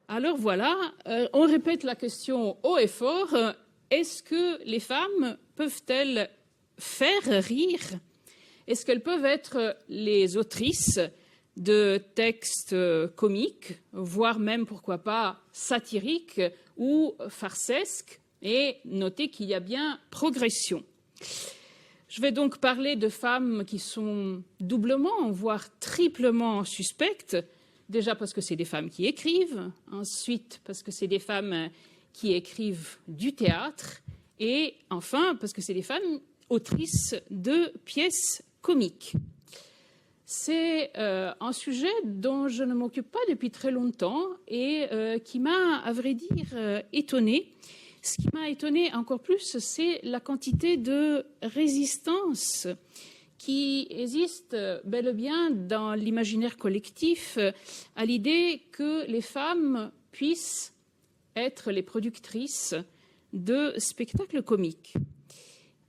Alors voilà, on répète la question haut et fort. Est-ce que les femmes peuvent-elles faire rire? Est-ce qu'elles peuvent être les autrices de textes comiques, voire même, pourquoi pas, satiriques ou farcesques? Et notez qu'il y a bien progression. Je vais donc parler de femmes qui sont doublement, voire triplement suspectes. Déjà parce que c'est des femmes qui écrivent, ensuite parce que c'est des femmes qui écrivent du théâtre, et enfin parce que c'est des femmes autrices de pièces comiques. C'est un sujet dont je ne m'occupe pas depuis très longtemps et qui m'a, à vrai dire, étonnée. Ce qui m'a étonnée encore plus, c'est la quantité de résistance qui existe bel et bien dans l'imaginaire collectif à l'idée que les femmes puissent être les productrices de spectacles comiques.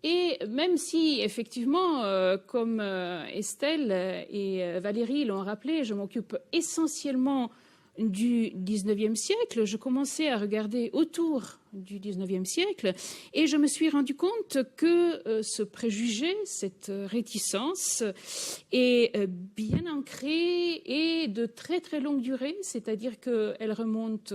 Et même si, effectivement, comme Estelle et Valérie l'ont rappelé, je m'occupe essentiellement du XIXe siècle, je commençais à regarder autour du XIXe siècle et je me suis rendu compte que ce préjugé, cette réticence est bien ancrée et de très très longue durée, c'est-à-dire qu'elle remonte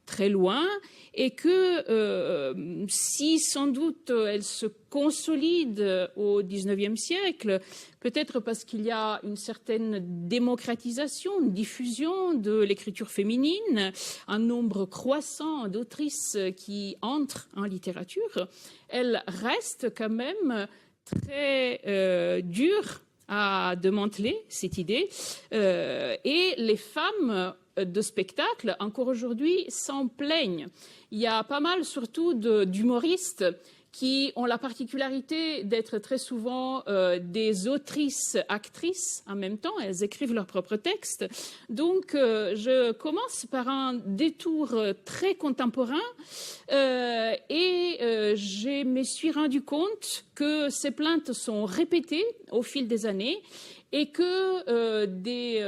très loin et que si sans doute elle se consolide au XIXe siècle, peut-être parce qu'il y a une certaine démocratisation, une diffusion de l'écriture féminine, un nombre croissant d'autrices qui entrent en littérature, elle reste quand même très dure à démanteler, cette idée. Et les femmes de spectacle, encore aujourd'hui, s'en plaignent. Il y a pas mal, surtout, d'humoristes qui ont la particularité d'être très souvent des autrices-actrices en même temps. Elles écrivent leurs propres textes. Donc, je commence par un détour très contemporain et je me suis rendu compte que ces plaintes sont répétées au fil des années et que des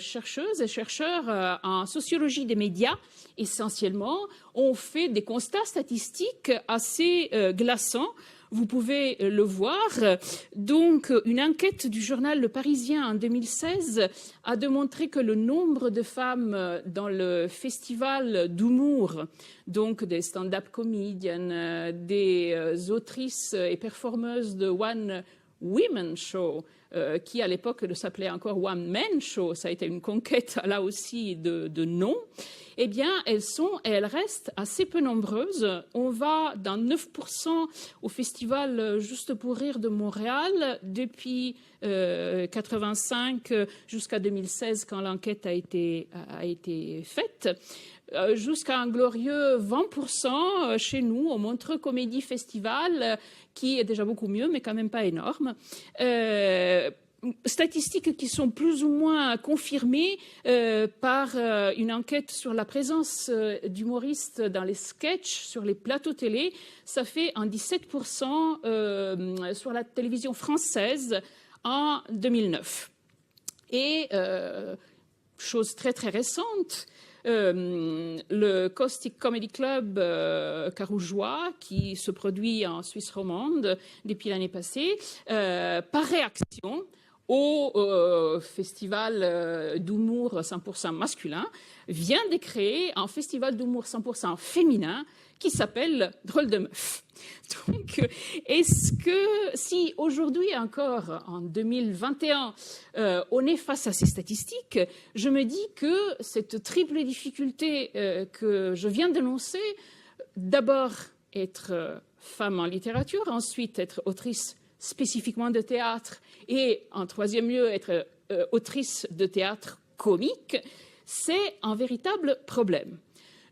chercheuses et chercheurs en sociologie des médias, essentiellement, ont fait des constats statistiques assez glaçants. Vous pouvez le voir. Donc, une enquête du journal Le Parisien en 2016 a démontré que le nombre de femmes dans le festival d'humour, donc des stand-up comedians, des autrices et performeuses de One Women Show, qui à l'époque s'appelait encore One Man Show, ça a été une conquête là aussi de nom, eh bien elles restent assez peu nombreuses. On va dans 9% au festival Juste pour rire de Montréal depuis 85 jusqu'à 2016 quand l'enquête a été faite. Jusqu'à un glorieux 20% chez nous, au Montreux Comédie Festival, qui est déjà beaucoup mieux, mais quand même pas énorme. Statistiques qui sont plus ou moins confirmées par une enquête sur la présence d'humoristes dans les sketchs, sur les plateaux télé. Ça fait un 17% sur la télévision française en 2009. Et, chose très très récente, le Caustic Comedy Club carougeois, qui se produit en Suisse romande depuis l'année passée, par réaction au festival d'humour 100% masculin, vient de créer un festival d'humour 100% féminin qui s'appelle Drôle de meuf. Donc, est-ce que si aujourd'hui encore, en 2021, on est face à ces statistiques, je me dis que cette triple difficulté que je viens d'énoncer, d'abord être femme en littérature, ensuite être autrice spécifiquement de théâtre et en troisième lieu être autrice de théâtre comique, c'est un véritable problème.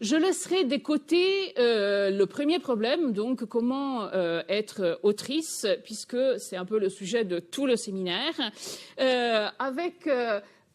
Je laisserai de côté le premier problème, donc comment être autrice, puisque c'est un peu le sujet de tout le séminaire, avec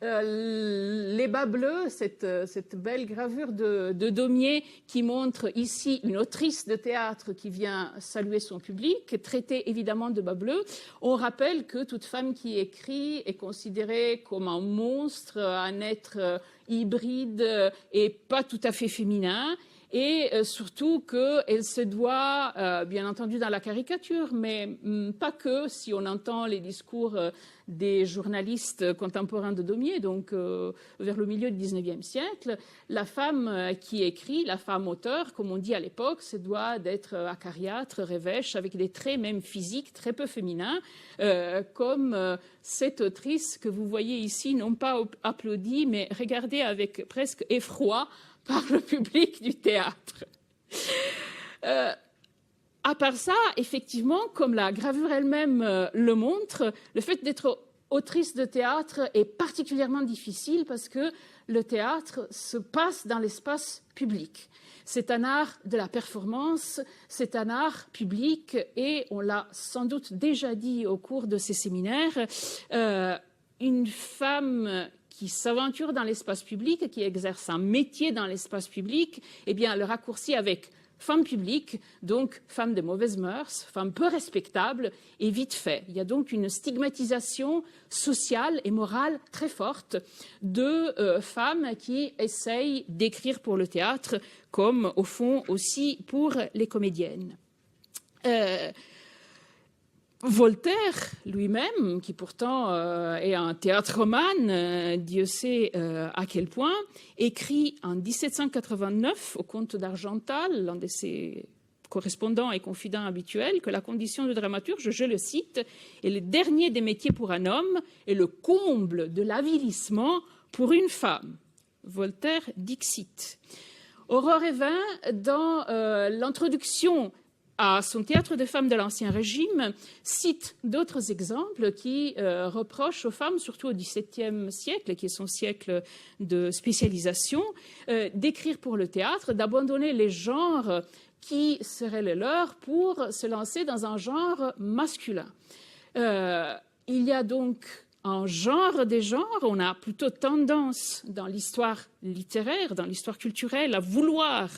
Les bas bleus, cette belle gravure de Daumier qui montre ici une autrice de théâtre qui vient saluer son public, traitée évidemment de bas bleus. On rappelle que toute femme qui écrit est considérée comme un monstre, un être hybride et pas tout à fait féminin. Et surtout qu'elle se doit, bien entendu dans la caricature, mais pas que, si on entend les discours des journalistes contemporains de Daumier, donc vers le milieu du XIXe siècle, la femme qui écrit, la femme auteur, comme on dit à l'époque, se doit d'être acariâtre, rêvèche, avec des traits même physiques très peu féminins, comme cette autrice que vous voyez ici, non pas applaudie, mais regardée avec presque effroi par le public du théâtre. À part ça, effectivement, comme la gravure elle-même le montre, le fait d'être autrice de théâtre est particulièrement difficile parce que le théâtre se passe dans l'espace public. C'est un art de la performance, c'est un art public et on l'a sans doute déjà dit au cours de ces séminaires, une femme qui s'aventure dans l'espace public, qui exerce un métier dans l'espace public, eh bien, le raccourci avec femme publique, donc femme de mauvaise mœurs, femme peu respectable, est vite fait. Il y a donc une stigmatisation sociale et morale très forte de femmes qui essayent d'écrire pour le théâtre, comme au fond aussi pour les comédiennes. Voltaire lui-même, qui pourtant est un théâtromane, Dieu sait à quel point, écrit en 1789 au comte d'Argental, l'un de ses correspondants et confidents habituels, que la condition de dramaturge, je le cite, est le dernier des métiers pour un homme et le comble de l'avilissement pour une femme. Voltaire dixit. Aurore Evin, dans l'introduction à son théâtre de femmes de l'Ancien Régime, cite d'autres exemples qui reprochent aux femmes, surtout au XVIIe siècle, qui est son siècle de spécialisation, d'écrire pour le théâtre, d'abandonner les genres qui seraient les leurs pour se lancer dans un genre masculin. Il y a donc un genre des genres, on a plutôt tendance dans l'histoire littéraire, dans l'histoire culturelle, à vouloir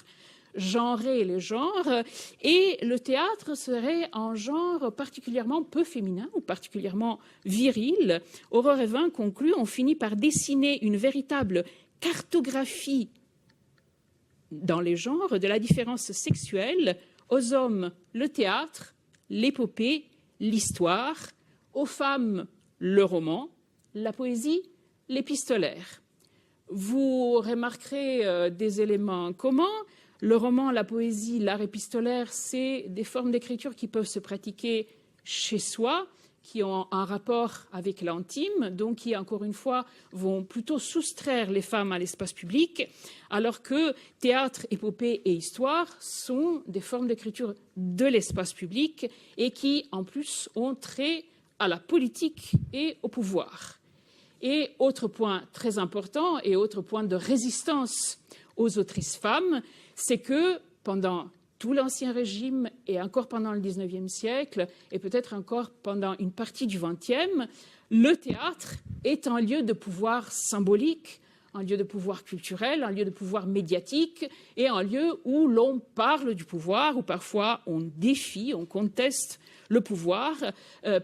genrer les genres, et le théâtre serait un genre particulièrement peu féminin ou particulièrement viril. Aurore Evin conclut, on finit par dessiner une véritable cartographie dans les genres de la différence sexuelle, aux hommes le théâtre, l'épopée, l'histoire, aux femmes le roman, la poésie, l'épistolaire. Vous remarquerez des éléments communs. Le roman, la poésie, l'art épistolaire, c'est des formes d'écriture qui peuvent se pratiquer chez soi, qui ont un rapport avec l'intime, donc qui, encore une fois, vont plutôt soustraire les femmes à l'espace public, alors que théâtre, épopée et histoire sont des formes d'écriture de l'espace public et qui, en plus, ont trait à la politique et au pouvoir. Et autre point très important et autre point de résistance aux autrices femmes, c'est que pendant tout l'Ancien Régime et encore pendant le XIXe siècle et peut-être encore pendant une partie du XXe, le théâtre est un lieu de pouvoir symbolique, un lieu de pouvoir culturel, un lieu de pouvoir médiatique et un lieu où l'on parle du pouvoir, où parfois on défie, on conteste le pouvoir,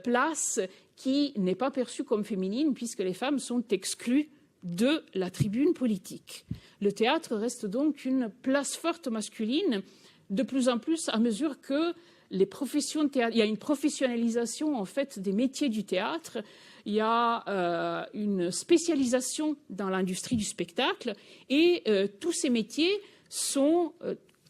place qui n'est pas perçue comme féminine puisque les femmes sont exclues de la tribune politique. Le théâtre reste donc une place forte masculine, de plus en plus à mesure que les professions de théâtre, il y a une professionnalisation en fait des métiers du théâtre, il y a une spécialisation dans l'industrie du spectacle et tous ces métiers sont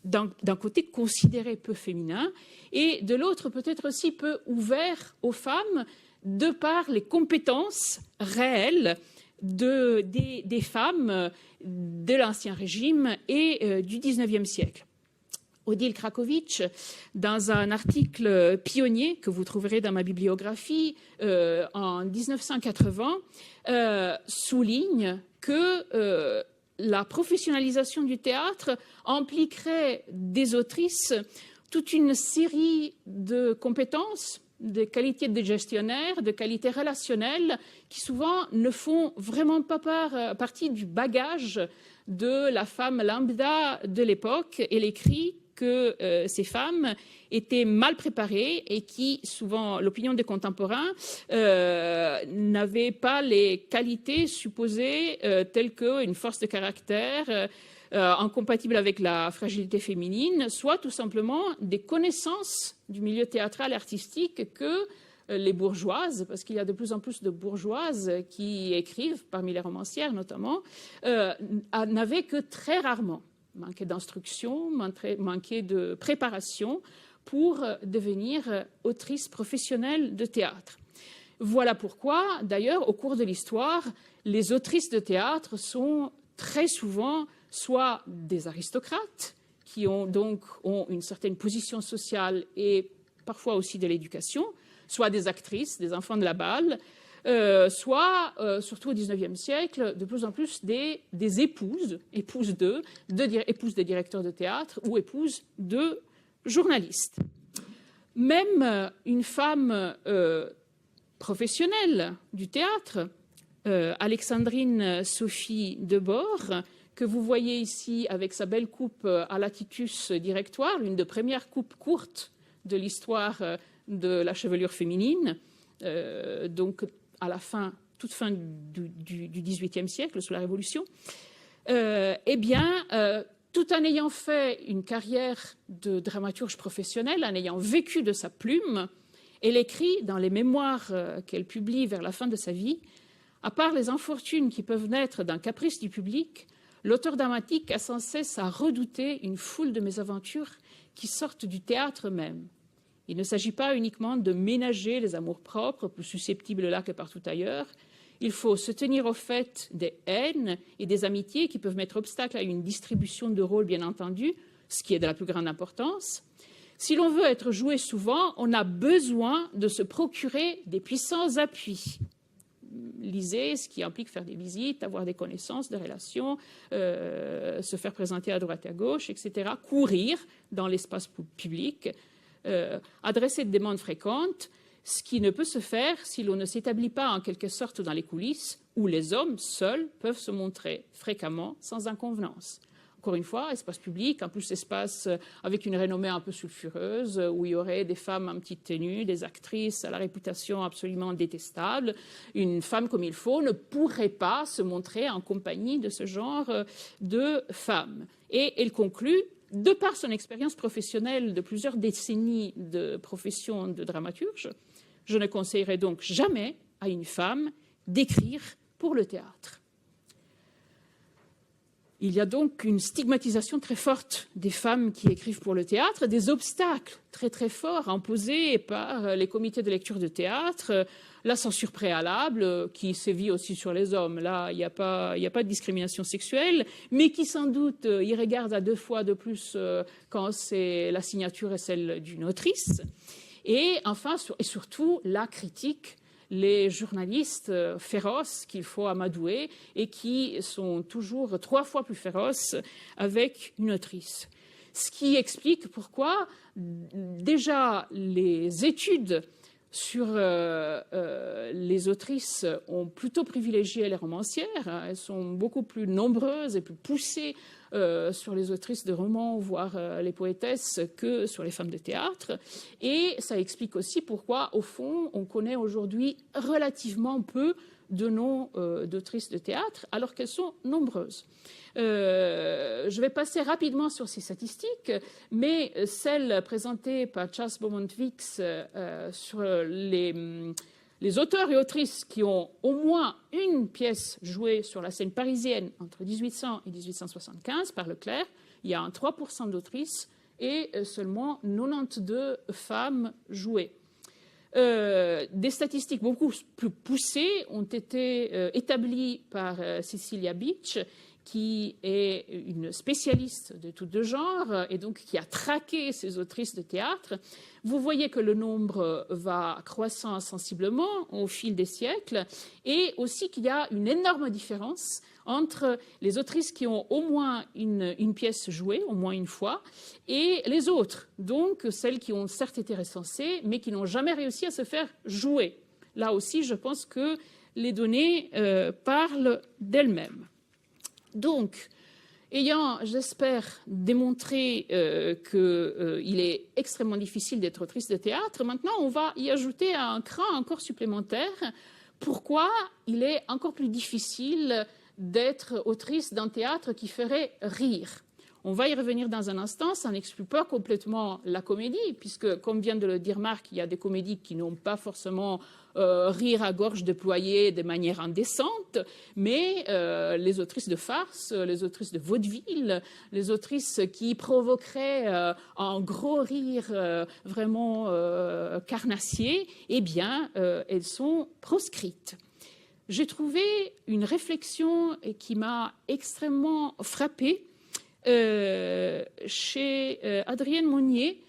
d'un côté considérés peu féminins et de l'autre peut-être aussi peu ouverts aux femmes de par les compétences réelles des femmes de l'Ancien Régime et du XIXe siècle. Odile Krakowicz, dans un article pionnier que vous trouverez dans ma bibliographie en 1980, souligne que la professionnalisation du théâtre impliquerait des autrices toute une série de compétences de qualité de gestionnaire, de qualité relationnelle, qui souvent ne font vraiment pas partie du bagage de la femme lambda de l'époque. Elle écrit que ces femmes étaient mal préparées et qui, souvent, l'opinion des contemporains, n'avaient pas les qualités supposées telles qu'une force de caractère incompatible avec la fragilité féminine, soit tout simplement des connaissances du milieu théâtral et artistique que les bourgeoises, parce qu'il y a de plus en plus de bourgeoises qui écrivent, parmi les romancières notamment, n'avaient que très rarement. Manquer d'instruction, manquer de préparation pour devenir autrice professionnelle de théâtre. Voilà pourquoi, d'ailleurs, au cours de l'histoire, les autrices de théâtre sont très souvent soit des aristocrates qui ont une certaine position sociale et parfois aussi de l'éducation, soit des actrices, des enfants de la balle, soit, surtout au XIXe siècle, de plus en plus des épouses de directeurs de théâtre ou épouses de journalistes. Même une femme professionnelle du théâtre, Alexandrine Sophie Debord, que vous voyez ici avec sa belle coupe à l'aticus directoire, l'une des premières coupes courtes de l'histoire de la chevelure féminine, donc à la toute fin du XVIIIe siècle, sous la Révolution, tout en ayant fait une carrière de dramaturge professionnelle, en ayant vécu de sa plume, elle écrit dans les mémoires qu'elle publie vers la fin de sa vie, à part les infortunes qui peuvent naître d'un caprice du public, l'auteur dramatique a sans cesse à redouter une foule de mésaventures qui sortent du théâtre même. Il ne s'agit pas uniquement de ménager les amours-propres, plus susceptibles là que partout ailleurs. Il faut se tenir au fait des haines et des amitiés qui peuvent mettre obstacle à une distribution de rôles, bien entendu, ce qui est de la plus grande importance. Si l'on veut être joué souvent, on a besoin de se procurer des puissants appuis. Lisez, ce qui implique faire des visites, avoir des connaissances, des relations, se faire présenter à droite et à gauche, etc. Courir dans l'espace public, adresser des demandes fréquentes, ce qui ne peut se faire si l'on ne s'établit pas en quelque sorte dans les coulisses où les hommes seuls peuvent se montrer fréquemment sans inconvenance. Encore une fois, espace public, en plus espace avec une renommée un peu sulfureuse, où il y aurait des femmes en petite tenue, des actrices à la réputation absolument détestable. Une femme comme il faut ne pourrait pas se montrer en compagnie de ce genre de femmes. Et elle conclut, de par son expérience professionnelle de plusieurs décennies de profession de dramaturge, je ne conseillerais donc jamais à une femme d'écrire pour le théâtre. Il y a donc une stigmatisation très forte des femmes qui écrivent pour le théâtre, des obstacles très très forts imposés par les comités de lecture de théâtre, la censure préalable qui sévit aussi sur les hommes. Là, il n'y a pas de discrimination sexuelle, mais qui sans doute y regarde à 2 fois de plus quand c'est la signature et celle d'une autrice. Et enfin, et surtout, la critique, les journalistes féroces qu'il faut amadouer et qui sont toujours 3 fois plus féroces avec une autrice. Ce qui explique pourquoi déjà les études sur les autrices ont plutôt privilégié les romancières. Elles sont beaucoup plus nombreuses et plus poussées sur les autrices de romans, voire les poétesses, que sur les femmes de théâtre. Et ça explique aussi pourquoi, au fond, on connaît aujourd'hui relativement peu de noms d'autrices de théâtre, alors qu'elles sont nombreuses. Je vais passer rapidement sur ces statistiques, mais celles présentées par Charles Beaumont Weeks sur les auteurs et autrices qui ont au moins une pièce jouée sur la scène parisienne entre 1800 et 1875 par Leclerc, il y a 3% d'autrices et seulement 92 femmes jouées. Des statistiques beaucoup plus poussées ont été établies par Cecilia Beach, qui est une spécialiste de tout de genre et donc qui a traqué ces autrices de théâtre, vous voyez que le nombre va croissant sensiblement au fil des siècles et aussi qu'il y a une énorme différence entre les autrices qui ont au moins une pièce jouée, au moins une fois, et les autres, donc celles qui ont certes été recensées, mais qui n'ont jamais réussi à se faire jouer. Là aussi, je pense que les données parlent d'elles-mêmes. Donc, ayant, j'espère, démontré qu'il est extrêmement difficile d'être autrice de théâtre, maintenant on va y ajouter un cran encore supplémentaire. Pourquoi il est encore plus difficile d'être autrice d'un théâtre qui ferait rire? On va y revenir dans un instant, ça n'exclut pas complètement la comédie, puisque, comme vient de le dire Marc, il y a des comédies qui n'ont pas forcément rire à gorge déployée de manière indécente, mais les autrices de farce, les autrices de vaudeville, les autrices qui provoqueraient un gros rire vraiment carnassier, eh bien, elles sont proscrites. J'ai trouvé une réflexion qui m'a extrêmement frappée chez Adrienne Monnier,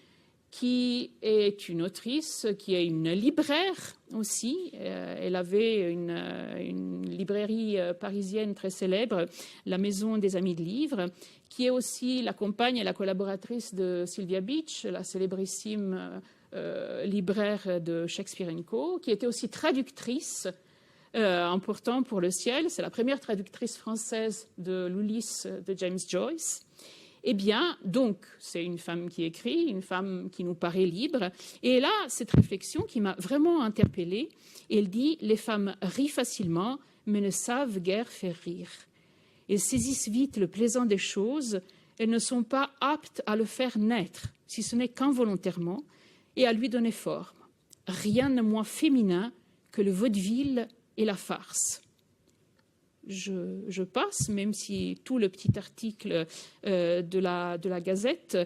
qui est une autrice, qui est une libraire aussi. Elle avait une librairie parisienne très célèbre, la Maison des Amis de Livres, qui est aussi la compagne et la collaboratrice de Sylvia Beach, la célébrissime libraire de Shakespeare & Co., qui était aussi traductrice important pour le ciel. C'est la première traductrice française de l'Ulysse de James Joyce. Eh bien, donc, c'est une femme qui écrit, une femme qui nous paraît libre. Et là, cette réflexion qui m'a vraiment interpellée, elle dit « Les femmes rient facilement, mais ne savent guère faire rire. Elles saisissent vite le plaisant des choses, elles ne sont pas aptes à le faire naître, si ce n'est qu'involontairement, et à lui donner forme. Rien de moins féminin que le vaudeville et la farce. » Je passe, même si tout le petit article de la Gazette,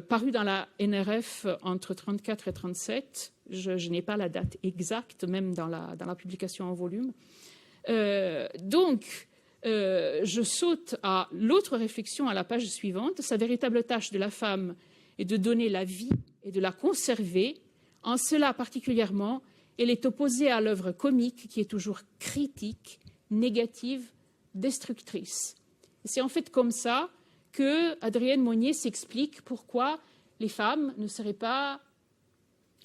paru dans la NRF entre 34 et 37, je n'ai pas la date exacte, même dans la publication en volume. Donc, je saute à l'autre réflexion à la page suivante. Sa véritable tâche de la femme est de donner la vie et de la conserver. En cela particulièrement, elle est opposée à l'œuvre comique qui est toujours critique, négative, destructrice. C'est en fait comme ça que Adrienne Monnier s'explique pourquoi les femmes ne seraient pas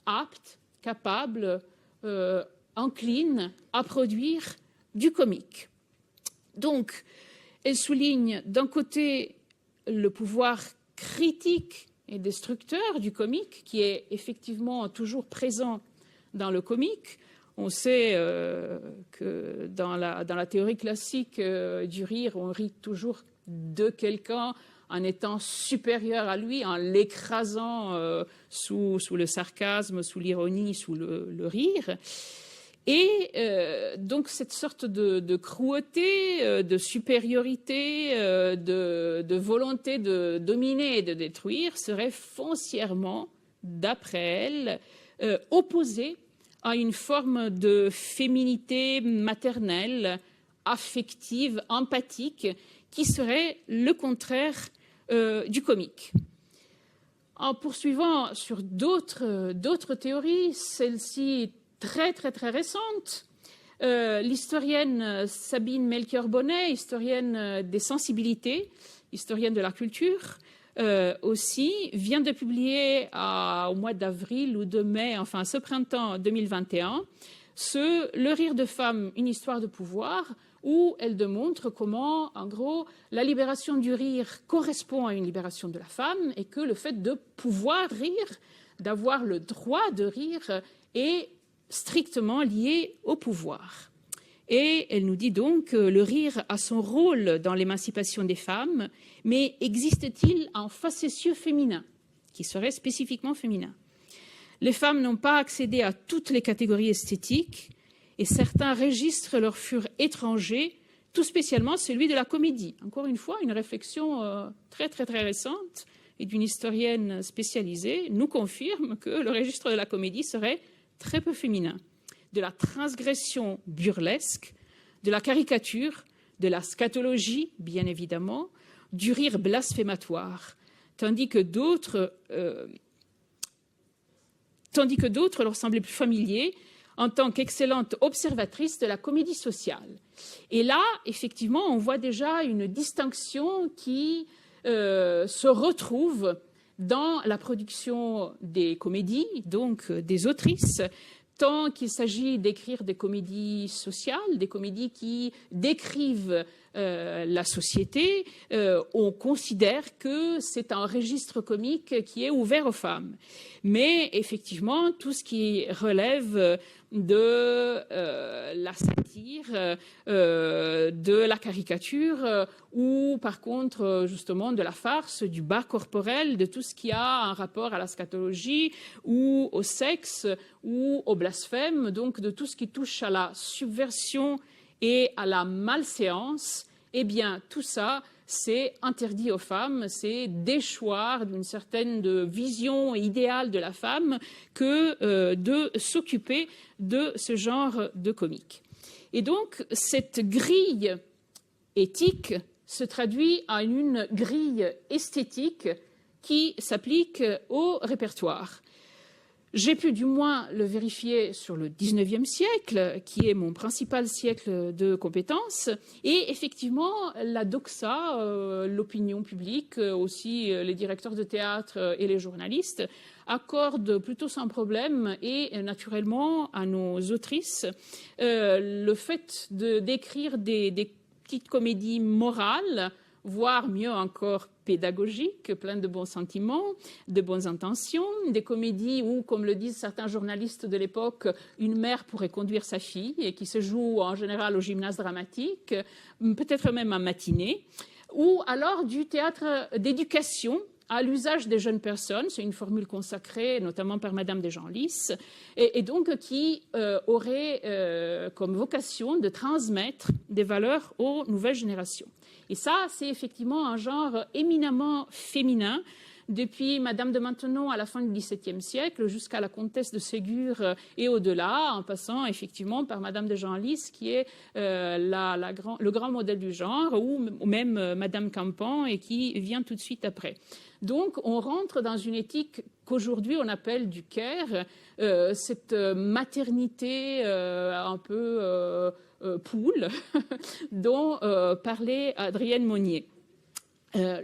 aptes, capables, enclines à produire du comique. Donc, elle souligne d'un côté le pouvoir critique et destructeur du comique, qui est effectivement toujours présent dans le comique. On sait que dans la théorie classique du rire, on rit toujours de quelqu'un en étant supérieur à lui, en l'écrasant sous le sarcasme, sous l'ironie, sous le rire. Et donc cette sorte de cruauté, de supériorité, de volonté de dominer et de détruire serait foncièrement, d'après elle, opposée à une forme de féminité maternelle, affective, empathique, qui serait le contraire du comique. En poursuivant sur d'autres théories, celle-ci très récente, l'historienne Sabine Melchior-Bonnet, historienne des sensibilités, historienne de la culture, aussi, vient de publier au mois d'avril ou de mai, enfin ce printemps 2021, Le rire de femme, une histoire de pouvoir, où elle démontre comment, en gros, la libération du rire correspond à une libération de la femme et que le fait de pouvoir rire, d'avoir le droit de rire, est strictement lié au pouvoir. Et elle nous dit donc que le rire a son rôle dans l'émancipation des femmes, mais existe-t-il un facétieux féminin, qui serait spécifiquement féminin? Les femmes n'ont pas accédé à toutes les catégories esthétiques, et certains registres leur furent étrangers, tout spécialement celui de la comédie. Encore une fois, une réflexion très récente et d'une historienne spécialisée nous confirme que le registre de la comédie serait très peu féminin. De la transgression burlesque, de la caricature, de la scatologie, bien évidemment, du rire blasphématoire, tandis que d'autres leur semblaient plus familiers en tant qu'excellente observatrice de la comédie sociale. Et là, effectivement, on voit déjà une distinction qui se retrouve dans la production des comédies, donc des autrices, tant qu'il s'agit d'écrire des comédies sociales, des comédies qui décrivent la société, on considère que c'est un registre comique qui est ouvert aux femmes. Mais effectivement, tout ce qui relève de la satire, de la caricature, ou par contre justement de la farce, du bas corporel, de tout ce qui a un rapport à la scatologie ou au sexe ou au blasphème, donc de tout ce qui touche à la subversion et à la malséance, eh bien tout ça, c'est interdit aux femmes, c'est déchoir d'une certaine vision idéale de la femme que de s'occuper de ce genre de comique. Et donc, cette grille éthique se traduit en une grille esthétique qui s'applique au répertoire. J'ai pu du moins le vérifier sur le XIXe siècle, qui est mon principal siècle de compétences, et effectivement, la doxa, l'opinion publique, aussi les directeurs de théâtre et les journalistes, accordent plutôt sans problème et naturellement à nos autrices le fait d'écrire des petites comédies morales, voire mieux encore pédagogiques, pleines de bons sentiments, de bonnes intentions, des comédies où, comme le disent certains journalistes de l'époque, une mère pourrait conduire sa fille et qui se joue en général au gymnase dramatique, peut-être même en matinée, ou alors du théâtre d'éducation à l'usage des jeunes personnes, c'est une formule consacrée notamment par Madame de Genlis, et donc qui aurait comme vocation de transmettre des valeurs aux nouvelles générations. Et ça, c'est effectivement un genre éminemment féminin, depuis Madame de Maintenon à la fin du XVIIe siècle jusqu'à la comtesse de Ségur et au-delà, en passant effectivement par Madame de Genlis, qui est le grand modèle du genre, ou même Madame Campan, et qui vient tout de suite après. Donc, on rentre dans une éthique qu'aujourd'hui on appelle du care, cette maternité un peu poule dont parlait Adrienne Monnier.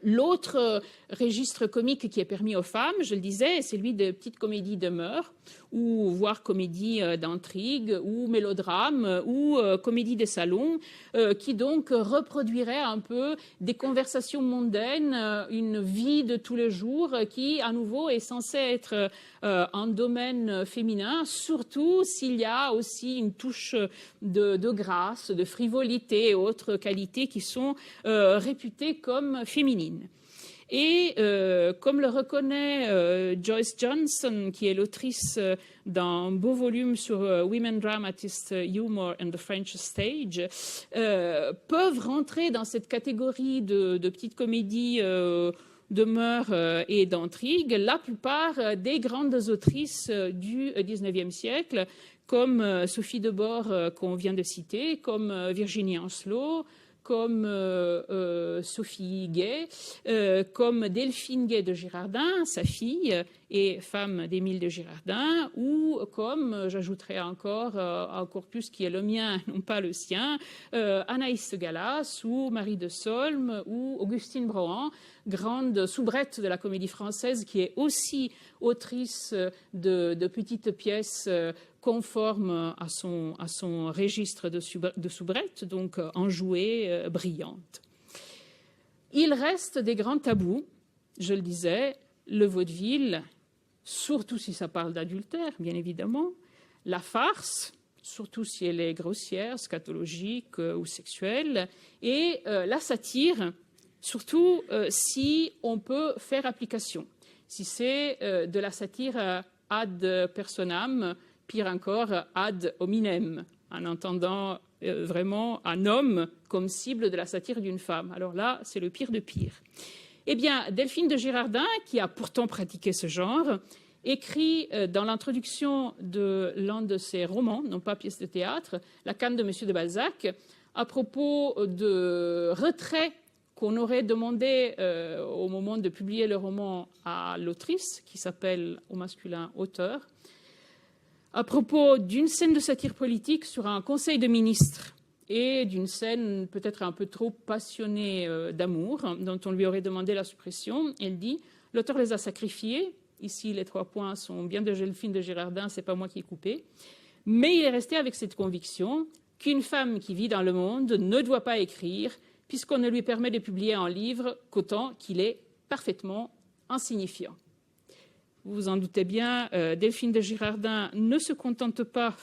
L'autre registre comique qui est permis aux femmes, je le disais, c'est celui de petites comédies de mœurs, ou voire comédies d'intrigue, ou mélodrames, ou comédies de salon, qui donc reproduiraient un peu des conversations mondaines, une vie de tous les jours, qui à nouveau est censée être un domaine féminin, surtout s'il y a aussi une touche de grâce, de frivolité et autres qualités qui sont réputées comme féminines. Et comme le reconnaît Joyce Johnson, qui est l'autrice d'un beau volume sur Women Dramatists, Humor and the French Stage, peuvent rentrer dans cette catégorie de petites comédies de mœurs et d'intrigue la plupart des grandes autrices du XIXe siècle, comme Sophie Debord qu'on vient de citer, comme Virginie Ancelot, comme Sophie Gay, comme Delphine Gay de Girardin, sa fille et femme d'Émile de Girardin, ou comme, j'ajouterai encore un corpus qui est le mien, non pas le sien, Anaïs Gallas ou Marie de Solms ou Augustine Brohan, grande soubrette de la comédie française qui est aussi autrice de petites pièces conforme à son registre de soubrette, donc enjouée, brillante. Il reste des grands tabous, je le disais, le vaudeville, surtout si ça parle d'adultère, bien évidemment, la farce, surtout si elle est grossière, scatologique ou sexuelle, et la satire, surtout si on peut faire application, si c'est de la satire ad personam, pire encore, ad hominem, en entendant vraiment un homme comme cible de la satire d'une femme. Alors là, c'est le pire de pire. Eh bien, Delphine de Girardin, qui a pourtant pratiqué ce genre, écrit dans l'introduction de l'un de ses romans, non pas pièce de théâtre, La canne de Monsieur de Balzac, à propos de retrait qu'on aurait demandé au moment de publier le roman à l'autrice, qui s'appelle au masculin auteur, à propos d'une scène de satire politique sur un conseil de ministres et d'une scène peut-être un peu trop passionnée d'amour, dont on lui aurait demandé la suppression. Elle dit « L'auteur les a sacrifiés ». Ici, les 3 points sont bien de le film de Girardin, c'est pas moi qui ai coupé. Mais il est resté avec cette conviction qu'une femme qui vit dans le monde ne doit pas écrire, puisqu'on ne lui permet de publier un livre qu'autant qu'il est parfaitement insignifiant. Vous vous en doutez bien, Delphine de Girardin ne se contente pas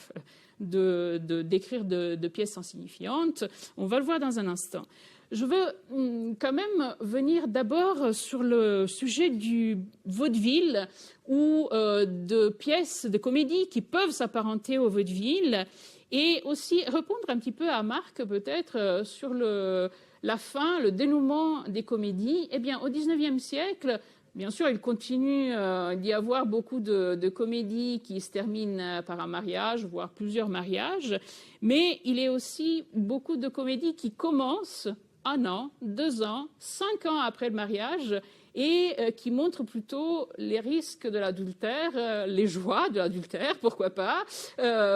d'écrire de pièces insignifiantes. On va le voir dans un instant. Je veux quand même venir d'abord sur le sujet du vaudeville ou de pièces de comédie qui peuvent s'apparenter au vaudeville et aussi répondre un petit peu à Marc peut-être sur la fin, le dénouement des comédies. Eh bien, au XIXe siècle, bien sûr, il continue d'y avoir beaucoup de comédies qui se terminent par un mariage, voire plusieurs mariages, mais il y a aussi beaucoup de comédies qui commencent 1 an, 2 ans, 5 ans après le mariage et qui montrent plutôt les risques de l'adultère, les joies de l'adultère, pourquoi pas,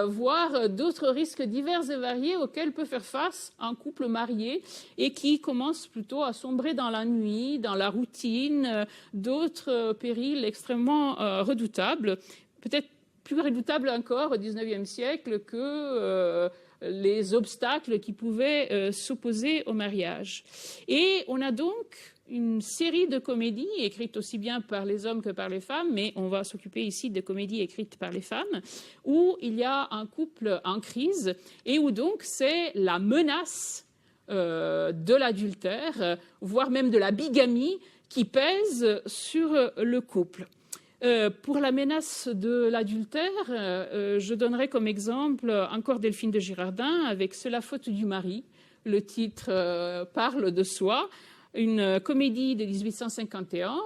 voire d'autres risques divers et variés auxquels peut faire face un couple marié et qui commence plutôt à sombrer dans la nuit, dans la routine, d'autres périls extrêmement redoutables, peut-être plus redoutables encore au XIXe siècle que les obstacles qui pouvaient s'opposer au mariage. Et on a donc une série de comédies écrites aussi bien par les hommes que par les femmes, mais on va s'occuper ici de comédies écrites par les femmes, où il y a un couple en crise et où donc c'est la menace de l'adultère, voire même de la bigamie, qui pèse sur le couple. Pour la menace de l'adultère, je donnerai comme exemple encore Delphine de Girardin avec « C'est la faute du mari ». Le titre parle de soi, une comédie de 1851,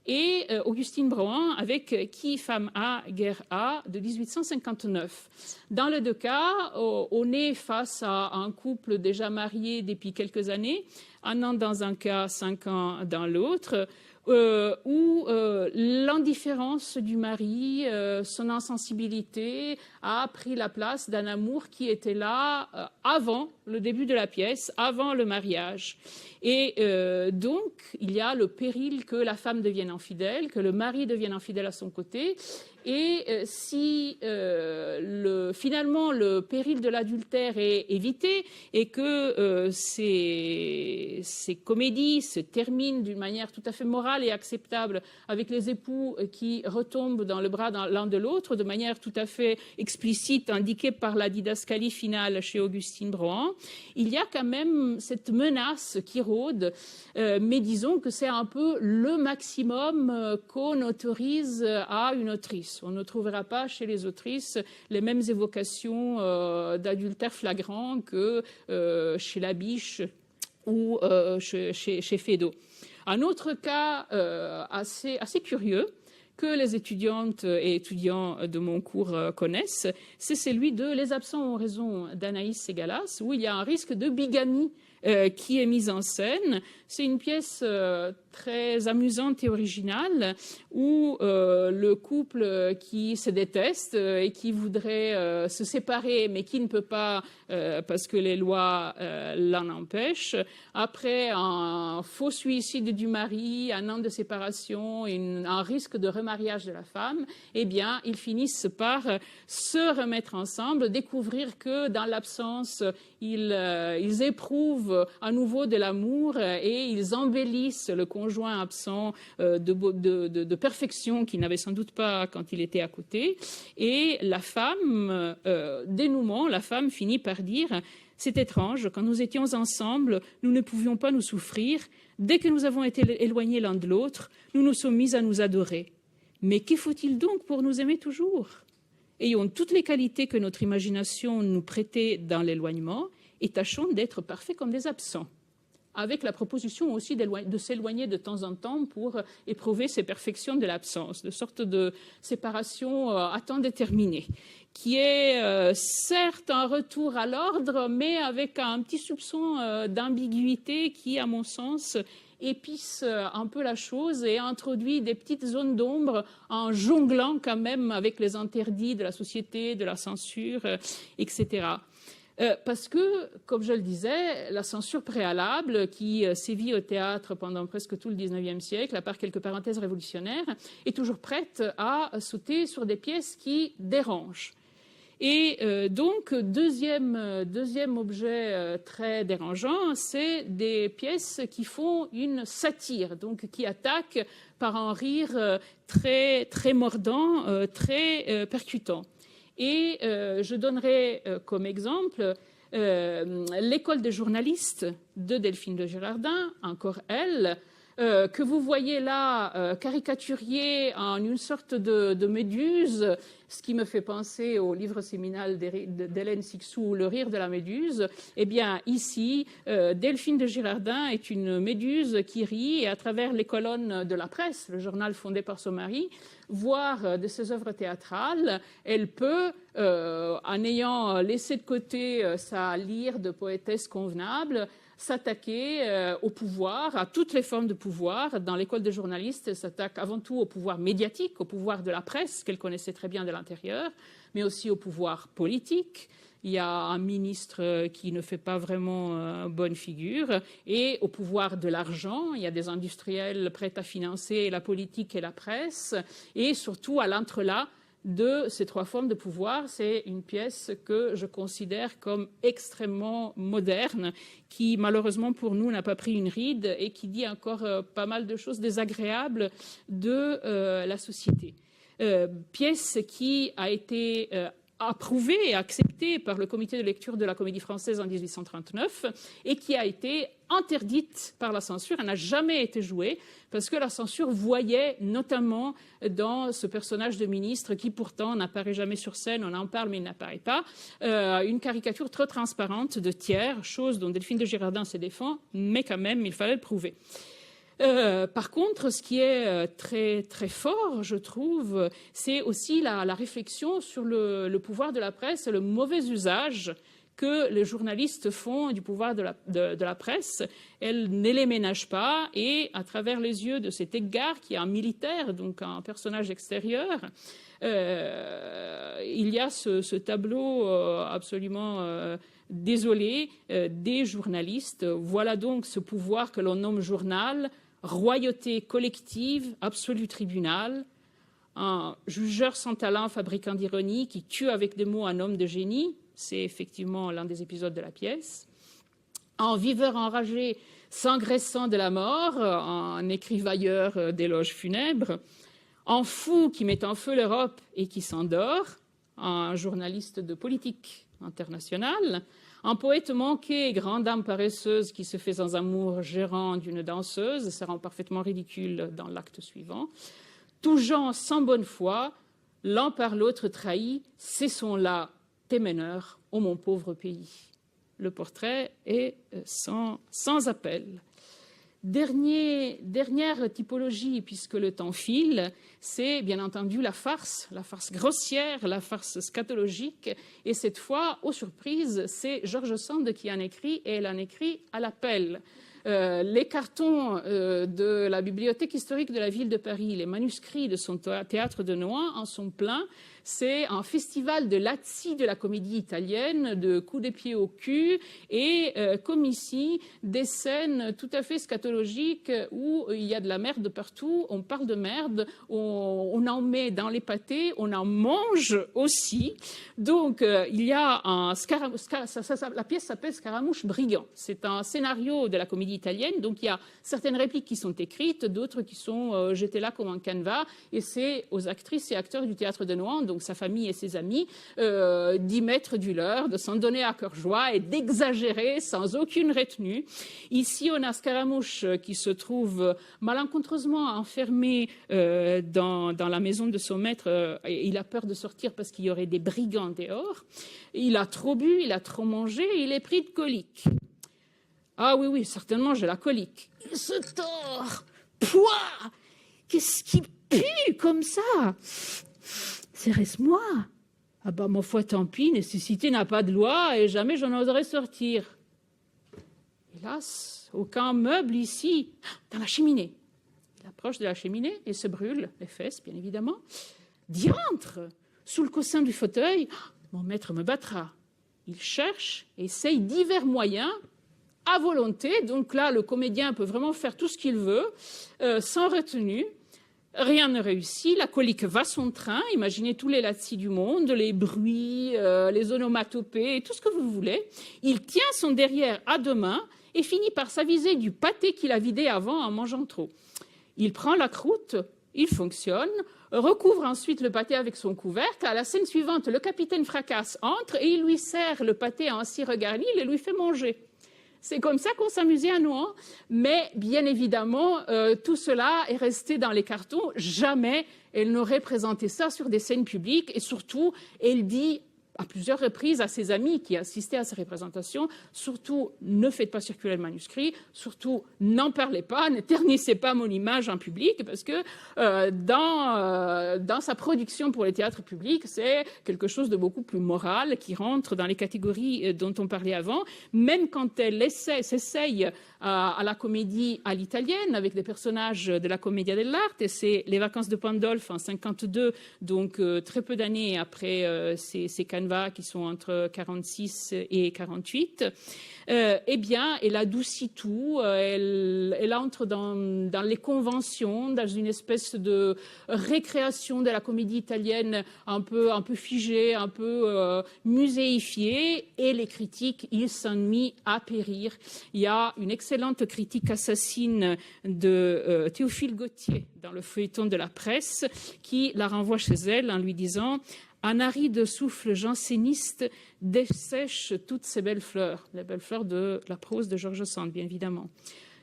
et Augustine Brohan avec « Qui femme a, guerre a » de 1859. Dans les 2 cas, on est face à un couple déjà marié depuis quelques années, 1 an dans un cas, 5 ans dans l'autre, où l'indifférence du mari, son insensibilité a pris la place d'un amour qui était là avant le début de la pièce, avant le mariage. Et donc, il y a le péril que la femme devienne infidèle, que le mari devienne infidèle à son côté. Et si finalement le péril de l'adultère est évité et que ces comédies se terminent d'une manière tout à fait morale et acceptable avec les époux qui retombent dans le bras l'un de l'autre de manière tout à fait explicite indiquée par la didascalie finale chez Augustine Brohan, il y a quand même cette menace qui rôde, mais disons que c'est un peu le maximum qu'on autorise à une autrice. On ne trouvera pas chez les autrices les mêmes évocations d'adultère flagrant que chez Labiche ou chez Feydeau. Un autre cas assez curieux que les étudiantes et étudiants de mon cours connaissent, c'est celui de Les absents ont raison d'Anaïs Ségalas, où il y a un risque de bigamie qui est mise en scène. C'est une pièce très amusante et originale où le couple qui se déteste et qui voudrait se séparer mais qui ne peut pas parce que les lois l'en empêchent, après un faux suicide du mari, 1 an de séparation et un risque de remariage de la femme, eh bien, ils finissent par se remettre ensemble, découvrir que dans l'absence, ils éprouvent à nouveau de l'amour et ils embellissent le conjoint absent de perfection qu'il n'avait sans doute pas quand il était à côté. Et la femme, dénouement, la femme finit par dire « C'est étrange, quand nous étions ensemble, nous ne pouvions pas nous souffrir. Dès que nous avons été éloignés l'un de l'autre, nous nous sommes mis à nous adorer. Mais qu'y faut-il donc pour nous aimer toujours ? Ayons toutes les qualités que notre imagination nous prêtait dans l'éloignement et tâchons d'être parfaits comme des absents. » avec la proposition aussi de s'éloigner de temps en temps pour éprouver ces perfections de l'absence, de sorte de séparation à temps déterminé, qui est certes un retour à l'ordre, mais avec un petit soupçon d'ambiguïté qui, à mon sens, épice un peu la chose et introduit des petites zones d'ombre en jonglant quand même avec les interdits de la société, de la censure, etc. Parce que, comme je le disais, la censure préalable qui sévit au théâtre pendant presque tout le XIXe siècle, à part quelques parenthèses révolutionnaires, est toujours prête à sauter sur des pièces qui dérangent. Et donc, deuxième objet très dérangeant, c'est des pièces qui font une satire, donc qui attaquent par un rire très, très mordant, très percutant. Et je donnerai comme exemple l'école des journalistes de Delphine de Girardin, encore elle, que vous voyez là caricaturier en une sorte de méduse, ce qui me fait penser au livre séminal d'Hélène Sixou, Le rire de la méduse. Eh bien, ici, Delphine de Girardin est une méduse qui rit, et à travers les colonnes de La Presse, le journal fondé par son mari, voire de ses œuvres théâtrales, elle peut, en ayant laissé de côté sa lyre de poétesse convenable, s'attaquer au pouvoir, à toutes les formes de pouvoir. Dans l'école des journalistes, elle s'attaque avant tout au pouvoir médiatique, au pouvoir de la presse, qu'elle connaissait très bien de l'intérieur, mais aussi au pouvoir politique. Il y a un ministre qui ne fait pas vraiment bonne figure, et au pouvoir de l'argent. Il y a des industriels prêts à financer la politique et la presse, et surtout à l'entrelac de ces trois formes de pouvoir. C'est une pièce que je considère comme extrêmement moderne, qui malheureusement pour nous n'a pas pris une ride et qui dit encore pas mal de choses désagréables de la société. Pièce qui a été approuvée et acceptée par le comité de lecture de la Comédie Française en 1839 et qui a été interdite par la censure. Elle n'a jamais été jouée parce que la censure voyait notamment dans ce personnage de ministre qui pourtant n'apparaît jamais sur scène, on en parle mais il n'apparaît pas, une caricature trop transparente de Thiers, chose dont Delphine de Girardin se défend, mais quand même il fallait le prouver. Par contre, ce qui est très, très fort, je trouve, c'est aussi la réflexion sur le pouvoir de la presse et le mauvais usage que les journalistes font du pouvoir de la presse. Elle ne les ménage pas, et à travers les yeux de cet Edgar, qui est un militaire, donc un personnage extérieur, il y a ce tableau absolument désolé des journalistes. Voilà donc ce pouvoir que l'on nomme journal, royauté collective, absolu tribunal, un jugeur sans talent, fabricant d'ironie, qui tue avec des mots un homme de génie. C'est effectivement l'un des épisodes de la pièce. Un viveur enragé s'engraissant de la mort, un écrivailleur d'éloges funèbres. Un fou qui met en feu l'Europe et qui s'endort, un journaliste de politique internationale. Un poète manqué, grande âme paresseuse qui se fait sans amour gérant d'une danseuse, ça rend parfaitement ridicule dans l'acte suivant. Tous gens sans bonne foi, l'un par l'autre trahi, cessons-là, tes meneurs, ô mon pauvre pays. Le portrait est sans appel. Dernière typologie, puisque le temps file, c'est bien entendu la farce grossière, la farce scatologique. Et cette fois, aux surprises, c'est George Sand qui en écrit, et elle en écrit à l'appel. Les cartons de la Bibliothèque historique de la ville de Paris, les manuscrits de son théâtre de Nohant en sont pleins. C'est un festival de lazzi de la comédie italienne, de coups de pied au cul, et comme ici, des scènes tout à fait scatologiques où il y a de la merde partout, on parle de merde, on en met dans les pâtés, on en mange aussi. Donc il y a la pièce s'appelle Scaramouche brigand. C'est un scénario de la comédie italienne, donc il y a certaines répliques qui sont écrites, d'autres qui sont jetées là comme un canevas, et c'est aux actrices et acteurs du théâtre de Nohant, donc sa famille et ses amis, d'y mettre du leur, de s'en donner à cœur joie et d'exagérer sans aucune retenue. Ici, on a Scaramouche qui se trouve malencontreusement enfermé dans la maison de son maître. Il a peur de sortir parce qu'il y aurait des brigands dehors. Il a trop bu, il a trop mangé, il est pris de colique. Ah oui, oui, certainement, j'ai la colique. Il se tord. Pouah! Qu'est-ce qui pue comme ça? Serrez-moi. Ah bah, ma foi, tant pis, nécessité n'a pas de loi et jamais je n'oserais sortir. Hélas, aucun meuble ici. Dans la cheminée. Il approche de la cheminée et se brûle les fesses, bien évidemment. Diantre! Sous le coussin du fauteuil, mon maître me battra. Il cherche et essaye divers moyens à volonté. Donc là, le comédien peut vraiment faire tout ce qu'il veut, sans retenue. Rien ne réussit, la colique va son train. Imaginez tous les latis du monde, les bruits, les onomatopées, tout ce que vous voulez. Il tient son derrière à deux mains et finit par s'aviser du pâté qu'il a vidé avant en mangeant trop. Il prend la croûte, il fonctionne, recouvre ensuite le pâté avec son couvercle. À la scène suivante, le capitaine Fracasse entre et il lui sert le pâté en cire garnie et lui fait manger. C'est comme ça qu'on s'amusait à Nohant. Mais bien évidemment, tout cela est resté dans les cartons. Jamais elle n'aurait présenté ça sur des scènes publiques. Et surtout, elle dit à plusieurs reprises à ses amis qui assistaient à ces représentations, surtout ne faites pas circuler le manuscrit, surtout n'en parlez pas, ne ternissez pas mon image en public, parce que dans sa production pour les théâtres publics, c'est quelque chose de beaucoup plus moral qui rentre dans les catégories dont on parlait avant, même quand elle s'essaye à la comédie à l'italienne avec des personnages de la Commedia dell'arte, et c'est Les Vacances de Pandolfe en 52, donc très peu d'années après ces canevas qui sont entre 46 et 48, eh bien, elle adoucit tout, elle entre dans les conventions, dans une espèce de récréation de la comédie italienne un peu figée, un peu muséifiée, et les critiques, ils s'ennuient à périr. Il y a une excellente critique assassine de Théophile Gautier dans le feuilleton de la presse qui la renvoie chez elle en lui disant: un aride souffle janséniste dessèche toutes ces belles fleurs, les belles fleurs de la prose de George Sand, bien évidemment.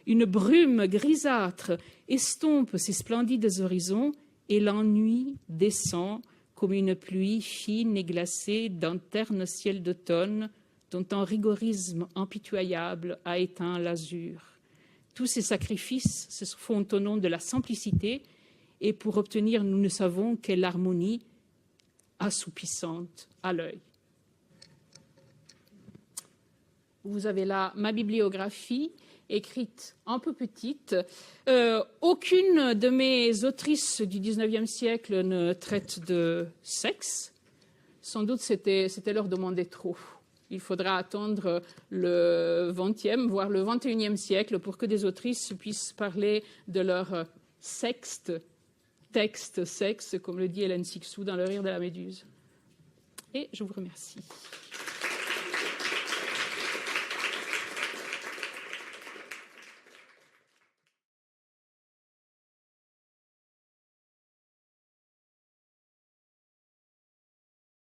Une brume grisâtre estompe ces splendides horizons et l'ennui descend comme une pluie fine et glacée d'un terne ciel d'automne dont un rigorisme impitoyable a éteint l'azur. Tous ces sacrifices se font au nom de la simplicité et pour obtenir, nous ne savons quelle harmonie assoupissante à l'œil. Vous avez là ma bibliographie écrite un peu petite. Aucune de mes autrices du 19e siècle ne traite de sexe. Sans doute c'était leur demander trop. Il faudra attendre le 20e, voire le 21e siècle pour que des autrices puissent parler de leur sexe, comme le dit Hélène Sixou dans Le Rire de la Méduse. Et je vous remercie.